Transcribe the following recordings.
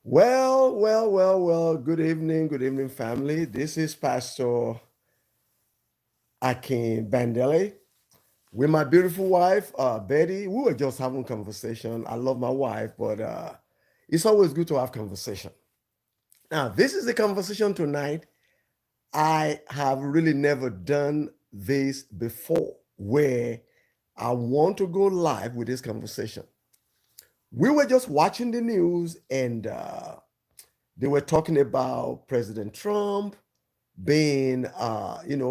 Well. Good evening, family. This is Pastor Akin Bandele with my beautiful wife, Betty. We were just having conversation. I love my wife, but it's always good to have conversation. Now, this is the conversation tonight. I have really never done this before, where I want to go live with this conversation. We were just watching the news, and they were talking about President Trump being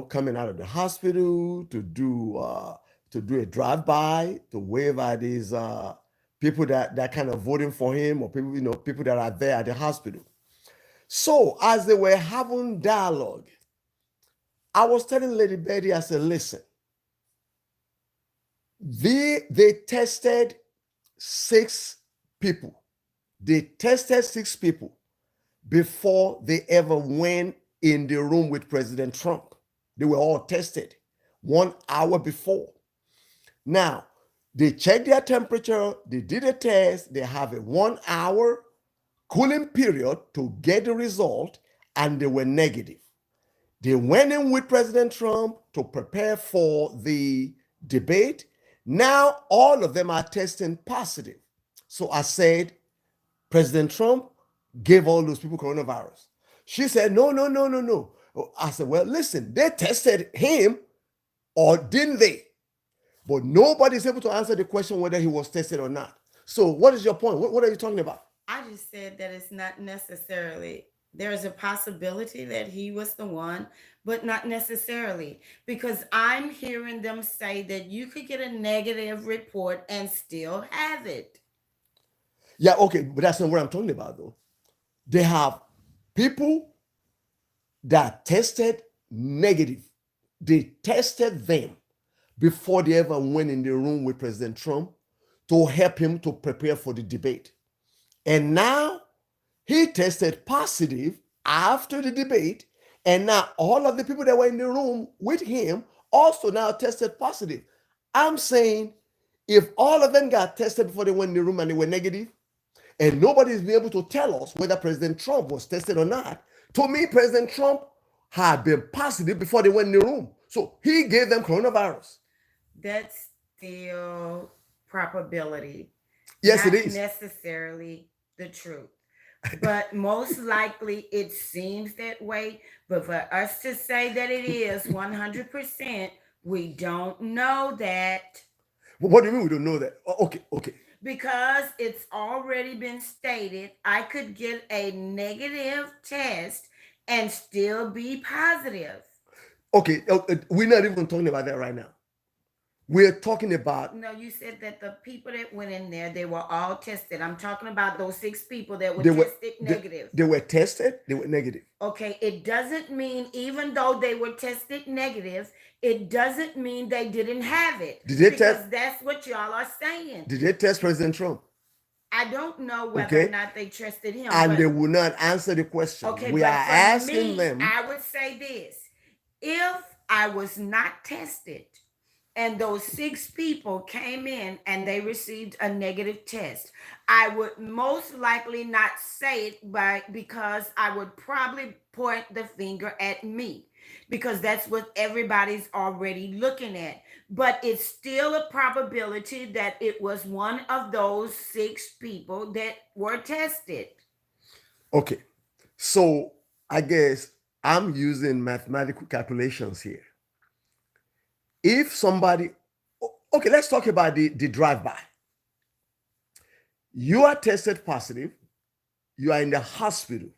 coming out of the hospital to do a drive-by to wave at these people that kind of voting for him, or people that are there at the hospital. So as they were having dialogue, I was telling Lady Betty, I said, listen, they tested six people. They tested six people before they ever went in the room with President Trump. They were all tested 1 hour before. Now, they checked their temperature, they did a test, they have a 1 hour cooling period to get the result, and they were negative. They went in with President Trump to prepare for the debate. Now, all of them are testing positive. So I said, President Trump gave all those people coronavirus. She said, no. I said, well, listen, they tested him or didn't they? But nobody's able to answer the question whether he was tested or not. So, what is your point? What are you talking about? I just said that it's not necessarily. There's a possibility that he was the one, but not necessarily. Because I'm hearing them say that you could get a negative report and still have it. Yeah, okay, but that's not what I'm talking about, though. They have people that tested negative. They tested them before they ever went in the room with President Trump to help him to prepare for the debate. And now he tested positive after the debate. And now all of the people that were in the room with him also now tested positive. I'm saying if all of them got tested before they went in the room and they were negative, and nobody's been able to tell us whether President Trump was tested or not, to me, President Trump had been positive before they went in the room. So he gave them coronavirus. That's still probability, Yes, it not is. necessarily the truth. But most likely it seems that way. But for us to say that it is 100%, we don't know that What do you mean we don't know that? Okay. because it's already been stated I could get a negative test and still be positive. Okay, we're not even talking about that right now. We're talking about No, you said that the people that went in there, they were all tested. I'm talking about those six people that were they were tested they, negative. they were tested, they were negative. Okay, it doesn't mean, even though they were tested negative, it doesn't mean they didn't have it Did they test? because that's what y'all are saying. Did they test President Trump? I don't know whether or Okay, not they trusted him, and but they will not answer the question. okay, We are but for asking me, them. I would say this: if I was not tested and those six people came in and they received a negative test, I would most likely not say it because I would probably point the finger at me because that's what everybody's already looking at. But it's still a probability that it was one of those six people that were tested. Okay, so I guess I'm using mathematical calculations here. If somebody, okay, let's talk about the drive-by. You are tested positive. You are in the hospital.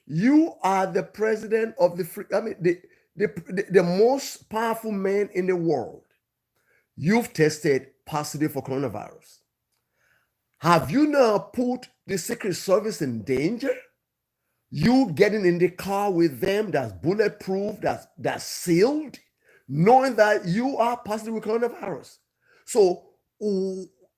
You are the president of the free, I mean, the most powerful man in the world. You've tested positive for coronavirus. Have you now put the Secret Service in danger? You getting in the car with them that's bulletproof, that's sealed, knowing that you are positive with coronavirus. So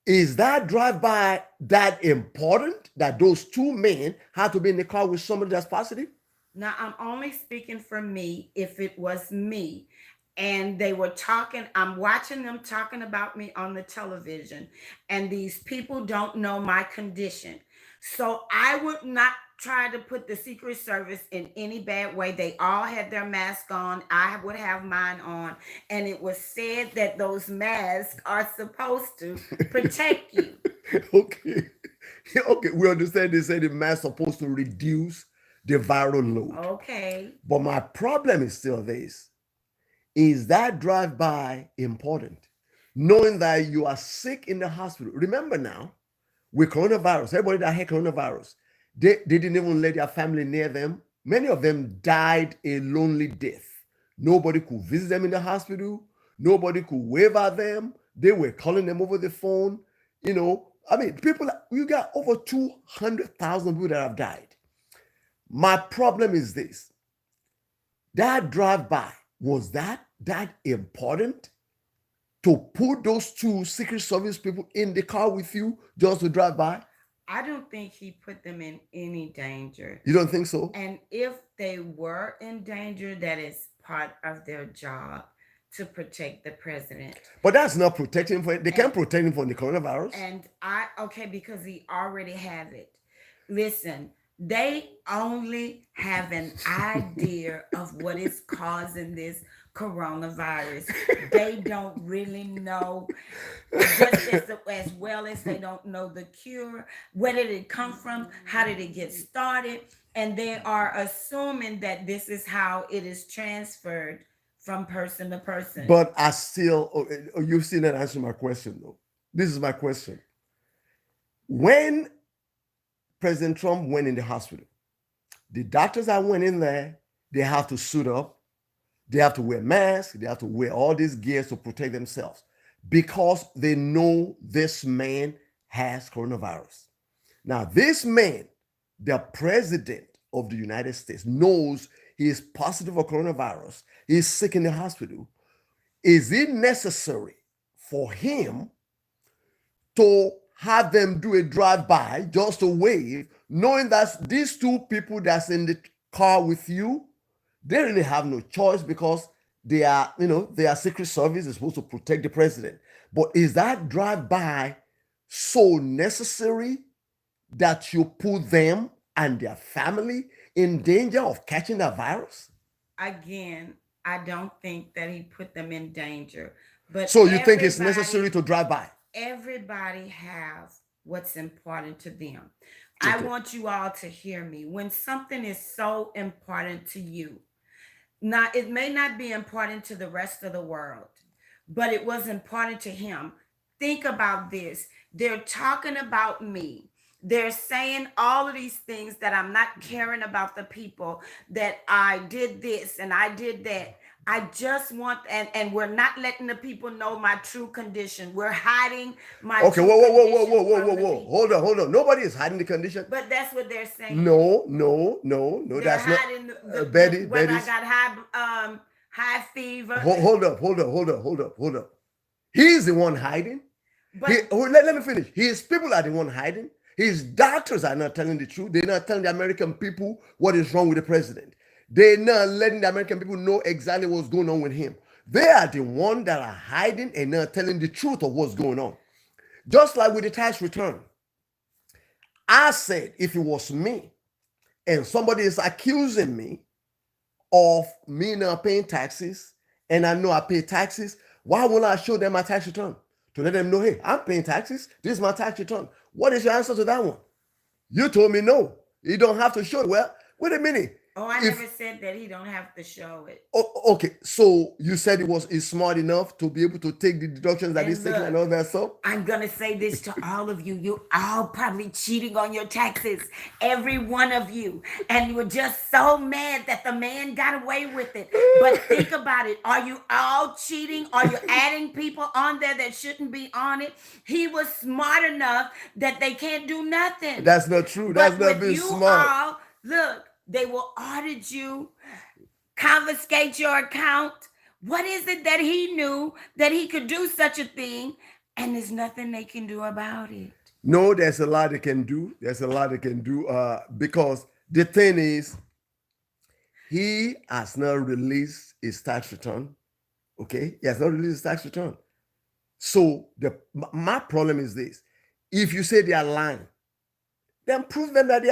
is that drive-by that important that those two men had to be in the car with somebody that's positive? Now, I'm only speaking for me if it was me. And they were talking, I'm watching them talking about me on the television. And these people don't know my condition. So I would not try to put the Secret Service in any bad way. They all had their mask on. I would have mine on. And it was said that those masks are supposed to protect you. Okay. Okay, we understand they say the mask supposed to reduce the viral load. Okay. But my problem is still this. Is that drive-by important? Knowing that you are sick in the hospital. Remember now, with coronavirus, everybody that had coronavirus, they didn't even let their family near them. Many of them died a lonely death. Nobody could visit them in the hospital. Nobody could wave at them. They were calling them over the phone. I mean, you got over 200,000 people that have died. My problem is this. That drive-by, was that important to put those two Secret Service people in the car with you just to drive by? I don't think he put them in any danger. You don't think so? And if they were in danger, that is part of their job to protect the president. But that's not protecting him. They can't protect him from the coronavirus. And okay, because he already has it. Listen, they only have an idea of what is causing this coronavirus. They don't really know, just as well as they don't know the cure. Where did it come from? How did it get started? And they are assuming that this is how it is transferred from person to person. But I still, you still not answer my question though. This is my question. When President Trump went in the hospital, the doctors that went in there, they have to suit up. They have to wear masks. They have to wear all these gears to protect themselves because they know this man has coronavirus. Now, this man, the president of the United States, knows he is positive for coronavirus. He's sick in the hospital. Is it necessary for him to have them do a drive-by just to wave, knowing that these two people that's in the car with you, they really have no choice because they are Secret Service is supposed to protect the president. But is that drive-by so necessary that you put them and their family in danger of catching the virus? Again, I don't think that he put them in danger. But so you think it's necessary to drive by? Everybody have what's important to them. Okay. I want you all to hear me. When something is so important to you, now it may not be important to the rest of the world, but it was important to him. Think about this. They're talking about me. They're saying all of these things that I'm not caring about the people, that I did this and I did that. I just want, and we're not letting the people know my true condition. We're hiding my okay, true whoa. Hold on. Nobody is hiding the condition. But that's what they're saying. No. They're that's hiding not. Betty, when I got high fever. Hold up. He's the one hiding. But let me finish. His people are the one hiding. His doctors are not telling the truth. They're not telling the American people what is wrong with the president. They're not letting the American people know exactly what's going on with him. They are the ones that are hiding and not telling the truth of what's going on. Just like with the tax return. I said if it was me and somebody is accusing me of me not paying taxes and I know I pay taxes, why won't I show them my tax return? To let them know, hey, I'm paying taxes. This is my tax return. What is your answer to that one? You told me no. You don't have to show it. Well, wait a minute. Oh, I never said that he don't have to show it. Oh, okay, so you said he's smart enough to be able to take the deductions that he's taking and all that stuff? I'm going to say this to all of you. You all probably cheating on your taxes. Every one of you. And you were just so mad that the man got away with it. But think about it. Are you all cheating? Are you adding people on there that shouldn't be on it? He was smart enough that they can't do nothing. That's not true. That's not being smart. All, look, they will audit you, confiscate your account. What is it that he knew that he could do such a thing, and there's nothing they can do about it? No, there's a lot they can do. Because the thing is, he has not released his tax return. Okay? He has not released his tax return. So my problem is this. If you say they are lying, then prove them that they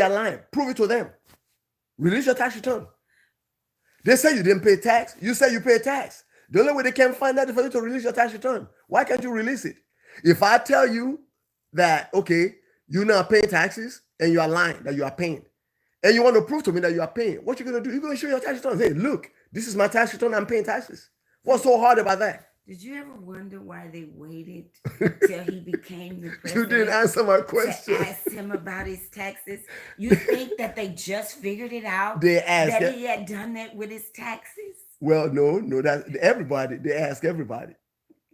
are lying. Prove it to them. Release your tax return. They say you didn't pay tax. You say you pay tax. The only way they can find out is for you to release your tax return. Why can't you release it? If I tell you that, okay, you're not paying taxes and you are lying that you are paying, and you want to prove to me that you are paying, what you're going to do? You're going to show your tax return. Hey, look, this is my tax return. I'm paying taxes. What's so hard about that? Did you ever wonder why they waited till he became the You president didn't answer my to question. ask him about his taxes? You think that they just figured it out They ask that it. he had done that with his taxes? Well, no, that everybody, they ask everybody,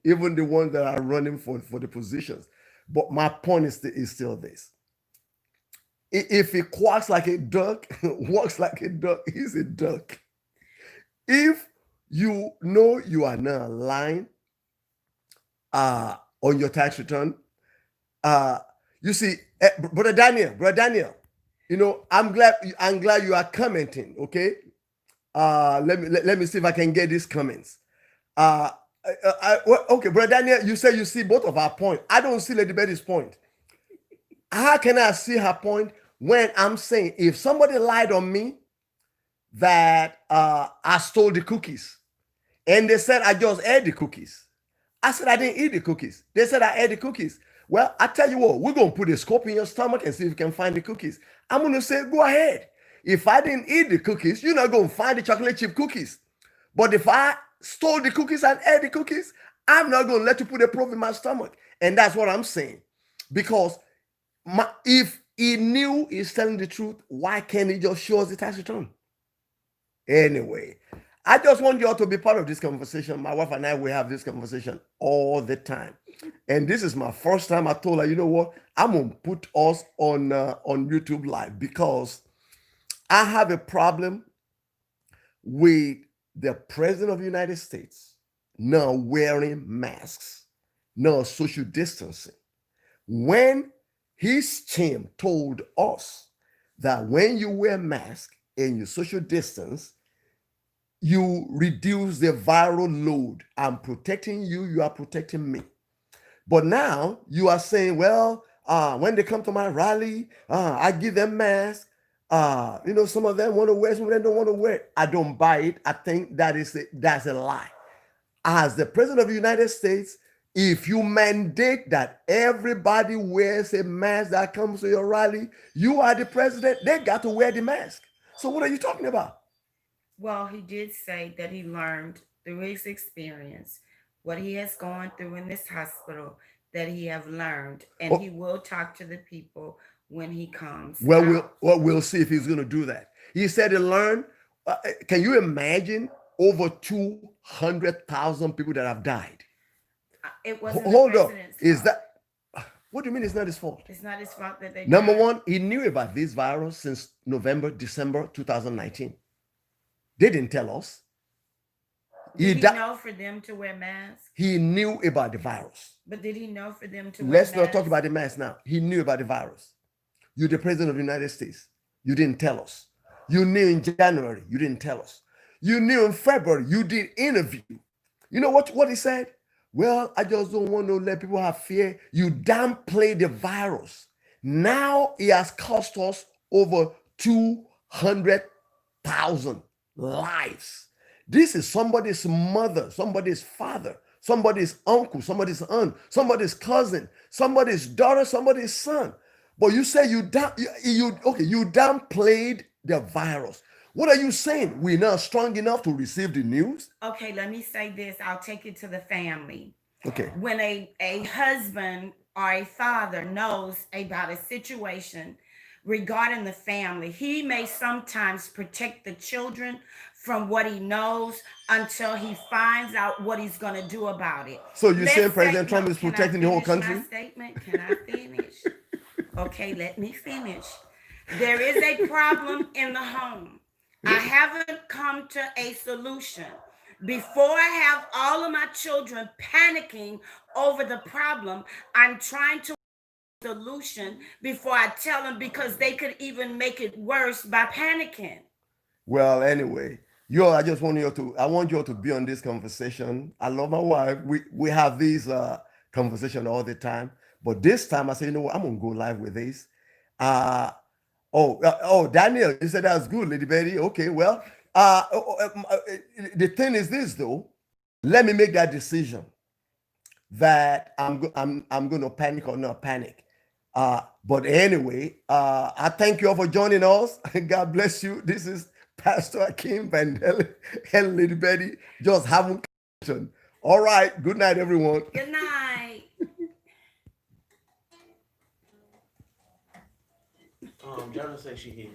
even the ones that are running for the positions. But my point is still this. If he quacks like a duck, walks like a duck, he's a duck. If you know you are not lying on your tax return, you see, brother Daniel, you know, I'm glad you are commenting. Okay, let me see if I can get these comments. Okay, brother Daniel, you say you see both of our point. I don't see Lady Betty's point. How can I see her point when I'm saying if somebody lied on me that I stole the cookies and they said I just ate the cookies? I said I didn't eat the cookies. They said I ate the cookies. Well, I tell you what, we're going to put a scope in your stomach and see if you can find the cookies. I'm going to say, go ahead. If I didn't eat the cookies, you're not going to find the chocolate chip cookies. But if I stole the cookies and ate the cookies, I'm not going to let you put a probe in my stomach. And that's what I'm saying. Because if he knew he's telling the truth, why can't he just show us the tax return? Anyway, I just want you all to be part of this conversation. My wife and I, we have this conversation all the time. And this is my first time I told her, you know what? I'm going to put us on YouTube Live because I have a problem with the President of the United States now wearing masks, now social distancing. When his team told us that when you wear mask and you social distance, you reduce the viral load. I'm protecting you, you are protecting me. But now you are saying, well, when they come to my rally, I give them masks. You know, some of them want to wear, some of them don't want to wear. I don't buy it. I think that's a lie. As the President of the United States, if you mandate that everybody wears a mask that comes to your rally, you are the president, they got to wear the mask. So what are you talking about? Well, he did say that he learned through his experience what he has gone through in this hospital, that he have learned, and he Oh, will talk to the people when he comes well, out. we'll see if he's going to do that. He said he learned. Can you imagine over 200,000 people that have died? It wasn't the Hold up. president's Is fault. that what do you mean it's not his fault? It's not his fault that they Number died. one, he knew about this virus since November, December 2019. They didn't tell us. Did he know for them to wear masks? He knew about the virus. But did he know for them to wear Let's not talk masks? about the mask now. He knew about the virus. You're the president of the United States. You didn't tell us. You knew in January. You didn't tell us. You knew in February. You did interview. You know what he said? Well, I just don't want to let people have fear. You downplay the virus. Now it has cost us over 200,000 lives. This is somebody's mother, somebody's father, somebody's uncle, somebody's aunt, somebody's cousin, somebody's daughter, somebody's son. But you say you downplayed the virus. What are you saying? We're not strong enough to receive the news? Okay, let me say this. I'll take it to the family. Okay. When a husband or a father knows about a situation regarding the family, he may sometimes protect the children from what he knows until he finds out what he's going to do about it. So you're saying Let's say, President Trump no, is can I protecting the whole finish my country? statement? Can I finish? Okay, let me finish. There is a problem in the home. I haven't come to a solution. Before I have all of my children panicking over the problem, I'm trying to solution before I tell them because they could even make it worse by panicking. Well, anyway, I want you all to be on this conversation. I love my wife. We have these conversation all the time. But this time I said, you know what, I'm gonna go live with this. Daniel, you said that was good, Lady Betty. Okay, well, the thing is this though. Let me make that decision that I'm going to panic or not panic. But anyway, I thank you all for joining us. God bless you. This is Pastor Akim Bandele and Lady Betty just having conversation. All right. Good night, everyone. Good night. Jonathan said she here.